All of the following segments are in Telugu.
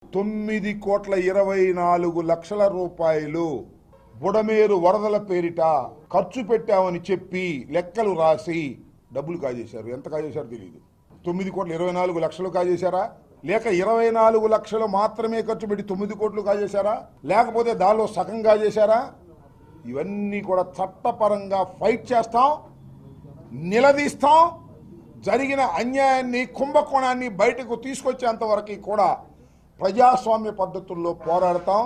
9,24,00,000 రూపాయలు బుడమేరు వరదల పేరిట ఖర్చు పెట్టామని చెప్పి లెక్కలు రాసి డబ్బులు కాజేశారు. ఎంత కాజేశారో తెలియదు. 9,24,00,000 కాజేశారా, లేక 24 లక్షలు మాత్రమే ఖర్చు పెట్టి 9 కోట్లు కాజేశారా, లేకపోతే దానిలో సగం కాజేశారా? ఇవన్నీ కూడా చట్టపరంగా ఫైట్ చేస్తాం, నిలదీస్తాం. జరిగిన అన్యాయాన్ని, కుంభకోణాన్ని బయటకు తీసుకొచ్చేంత వరకు కూడా ప్రజాస్వామ్య పద్ధతుల్లో పోరాడతాం.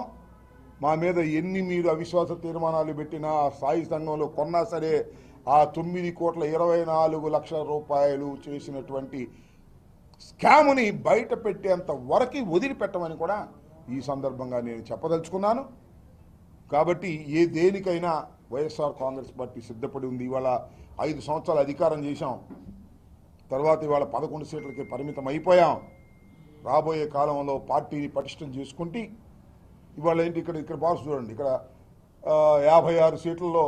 మా మీద ఎన్ని మీరు అవిశ్వాస తీర్మానాలు పెట్టినా, స్థాయి సంఘంలో కొన్నా సరే ఆ 9,24,00,000 రూపాయలు చేసినటువంటి స్కామ్ని బయట పెట్టేంత వరకు వదిలిపెట్టమని కూడా ఈ సందర్భంగా నేను చెప్పదలుచుకున్నాను. కాబట్టి దేనికైనా వైఎస్ఆర్ కాంగ్రెస్ పార్టీ సిద్ధపడి ఉంది. ఇవాళ 5 సంవత్సరాలు అధికారం చేశాం, తర్వాత ఇవాళ 11 సీట్లకి పరిమితం అయిపోయాం. రాబోయే కాలంలో పార్టీని పటిష్టం చేసుకుంటే ఇవాళ ఏంటి, ఇక్కడ బాక్స్ చూడండి, ఇక్కడ 56 సీట్లలో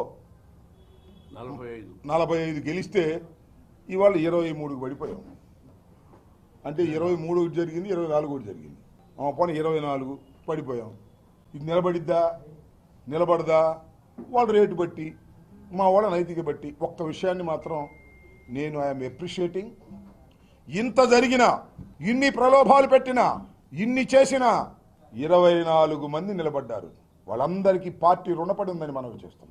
45 గెలిస్తే ఇవాళ 23కి పడిపోయాం. అంటే 23 జరిగింది, 24 జరిగింది. పోనీ 24 పడిపోయాం. ఇది నిలబడిద్దా, నిలబడదా? వాళ్ళ రేటు బట్టి, మా వాళ్ళ నైతిక బట్టి. ఒక్క విషయాన్ని మాత్రం నేను ఐఎమ్ అప్రిషియేటింగ్. ఇంత జరిగినా, ఇన్ని ప్రలోభాలు పెట్టినా, ఇన్ని చేసినా 24 మంది నిలబడ్డారు. వాళ్ళందరికీ పార్టీ రుణపడి ఉందని మనవి చేస్తున్నాం.